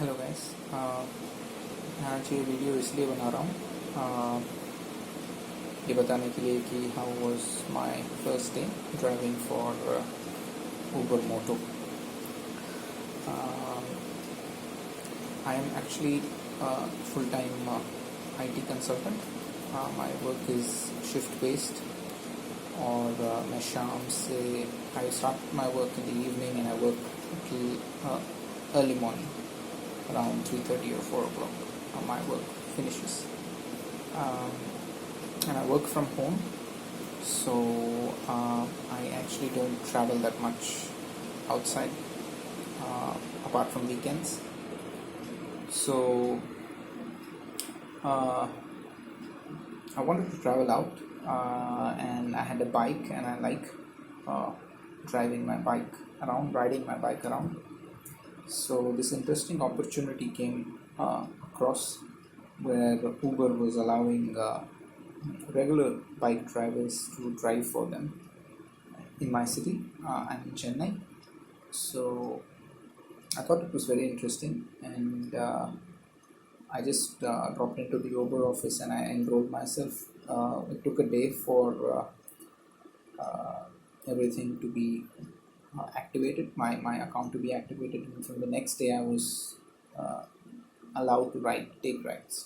Hello guys. मैं आज ये वीडियो इसलिए बना रहा हूँ ये बताने के लिए कि how was my first day driving for Uber Moto. I am actually a full-time IT consultant. My work is shift based और मैं शाम से I start my work in the evening and I work till early morning around 3:30 or 4 o'clock. My work finishes, um, and I work from home, so I actually don't travel that much outside apart from weekends. So I wanted to travel out, and I had a bike, and I like riding my bike around. So this interesting opportunity came across where Uber was allowing regular bike drivers to drive for them in my city. I'm in Chennai, so I thought it was very interesting, and I just dropped into the Uber office and I enrolled myself. It took a day for everything to be activated, my account to be activated, and from the next day I was allowed to take rides.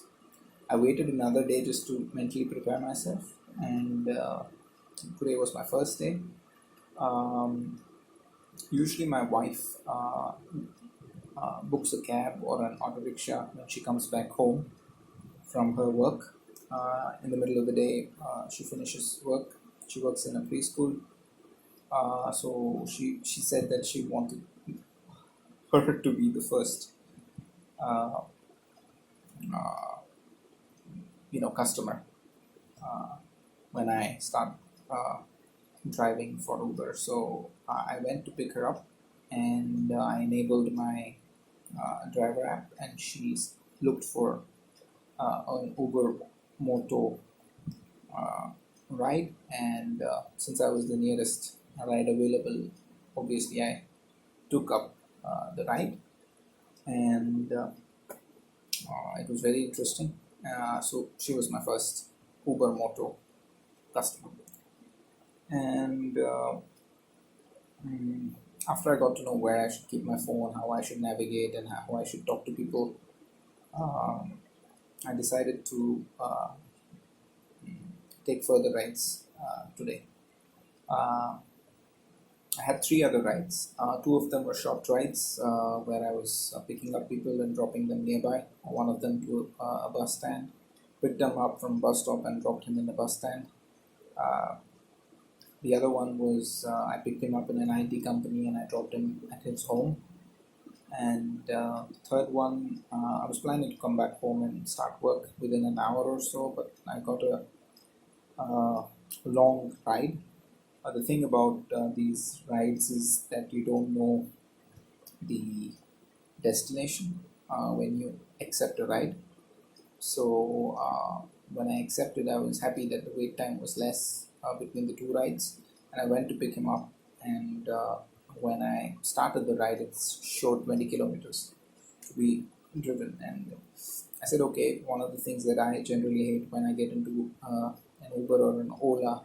I waited another day just to mentally prepare myself, and today was my first day. Usually my wife books a cab or an auto rickshaw when she comes back home from her work. In the middle of the day, she finishes work. She works in a preschool. So she said that she wanted her to be the first uh, customer when I start driving for Uber. So I went to pick her up, and I enabled my driver app, and she looked for an Uber Moto ride, and since I was the nearest ride available, obviously I took up the ride, and it was very interesting. So she was my first Uber Moto customer, and after I got to know where I should keep my phone, how I should navigate, and how I should talk to people, I decided to take further rides today. I had three other rides. Two of them were short rides where I was picking up people and dropping them nearby. One of them to a bus stand, picked them up from bus stop and dropped him in the bus stand. The other one was I picked him up in an IT company and I dropped him at his home. And third one, I was planning to come back home and start work within an hour or so, but I got a long ride. The thing about these rides is that you don't know the destination when you accept a ride. So when I accepted, I was happy that the wait time was less between the two rides, and I went to pick him up. And when I started the ride, it showed 20 kilometers to be driven, and I said, okay. One of the things that I generally hate when I get into an Uber or an Ola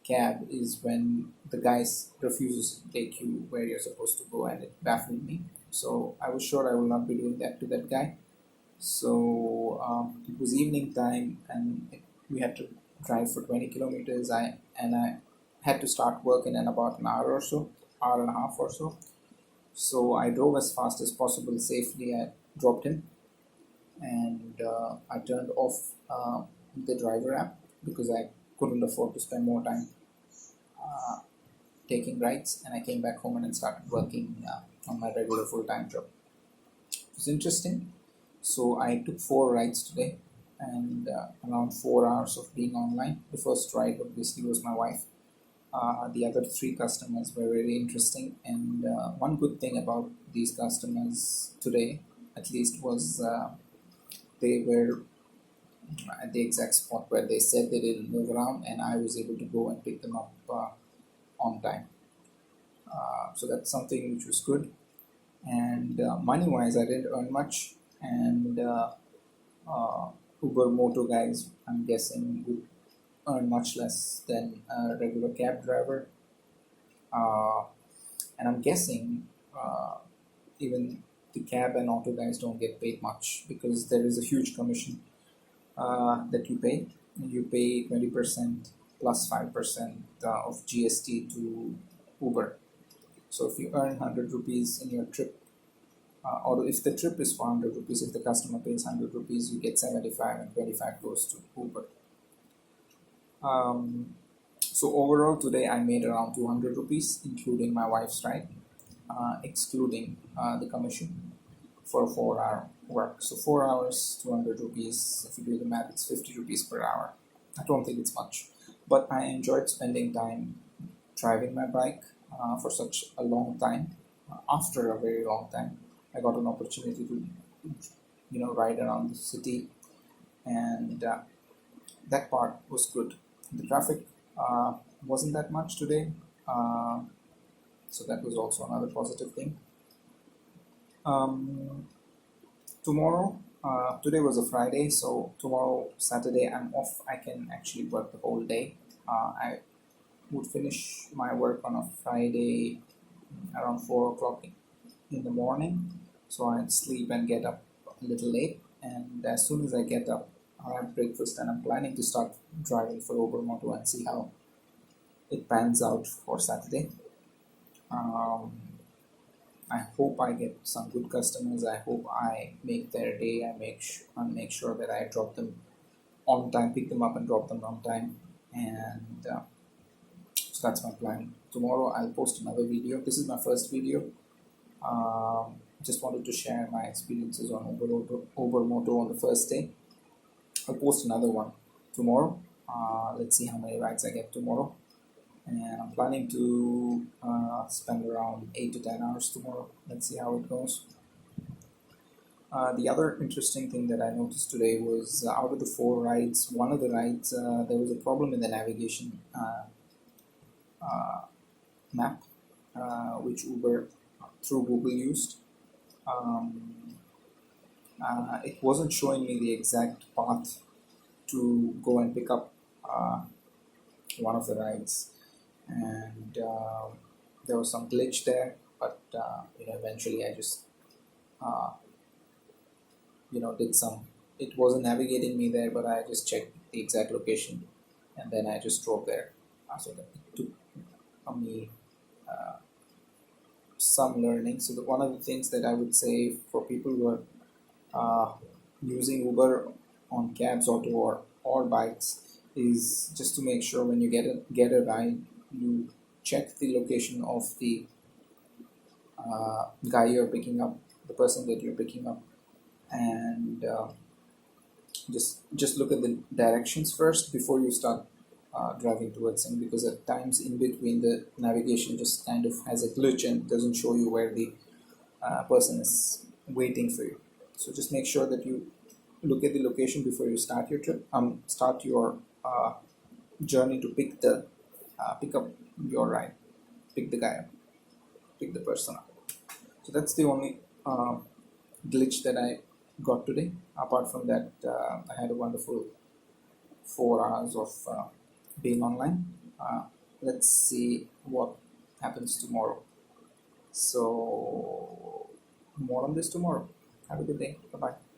cab is when the guy refuses to take you where you're supposed to go, and it baffled me. So I was sure I will not be doing that to that guy. So it was evening time, and we had to drive for 20 kilometers. I had to start work in about an hour or so, hour and a half or so. So I drove as fast as possible safely. I dropped him, and I turned off the driver app because I couldn't afford to spend more time taking rides, and I came back home and then started working on my regular full-time job. It was interesting. So I took 4 rides today, and around 4 hours of being online. The first ride obviously was my wife. The other 3 customers were very interesting, and one good thing about these customers today, at least, was they were at the exact spot where they said they didn't move around, and I was able to go and pick them up on time. So that's something which was good. and money wise I didn't earn much, and uh, UberMoto guys, I'm guessing, would earn much less than a regular cab driver. uh, and I'm guessing even the cab and auto guys don't get paid much because there is a huge commission that you pay. You pay 20% plus 5% of GST to Uber. So if you earn 100 rupees in your trip, or if the trip is 400 rupees, if the customer pays 100 rupees, you get 75 and 25 goes to Uber. Um, so overall today I made around 200 rupees, including my wife's ride, excluding the commission for a 4 hour work. So 4 hours, 200 rupees. If you do the math, it's 50 rupees per hour. I don't think it's much, but I enjoyed spending time driving my bike for such a long time. After a very long time, I got an opportunity to, ride around the city, and that part was good. The traffic wasn't that much today, uh, so that was also another positive thing. Um, Tomorrow, today was a Friday, so tomorrow, Saturday, I'm off. I can actually work the whole day. I would finish my work on a Friday around 4 o'clock in the morning, so I'd sleep and get up a little late. And as soon as I get up, I'll have breakfast, and I'm planning to start driving for UberMoto and see how it pans out for Saturday. Um, I hope I get some good customers. I hope I make their day. I make sure that I drop them on time, pick them up and drop them on time, and so that's my plan. Tomorrow I'll post another video. This is my first video. Just wanted to share my experiences on UberMoto on the first day. I'll post another one tomorrow. Let's see how many rides I get tomorrow. And I'm planning to spend around 8 to 10 hours tomorrow. Let's see how it goes. The other interesting thing that I noticed today was out of the 4 rides, one of the rides, there was a problem in the navigation map, which Uber through Google used. Um, it wasn't showing me the exact path to go and pick up one of the rides, and there was some glitch there. But eventually I just uh, did some. It wasn't navigating me there, but I just checked the exact location, and then I just drove there. So that it took me some learning. So one of the things that I would say for people who are using Uber on cabs, auto, or bikes is just to make sure when you get a ride, you check the location of the guy you're picking up, the person that you're picking up, and just look at the directions first before you start driving towards him, because at times in between the navigation just kind of has a glitch and doesn't show you where the person is waiting for you. So just make sure that you look at the location before you start your trip. Start your journey to pick up your ride, pick the guy up, pick the person up. So that's the only glitch that I got today. Apart from that, I had a wonderful 4 hours of being online. Let's see what happens tomorrow. So more on this tomorrow. Have a good day. Bye bye.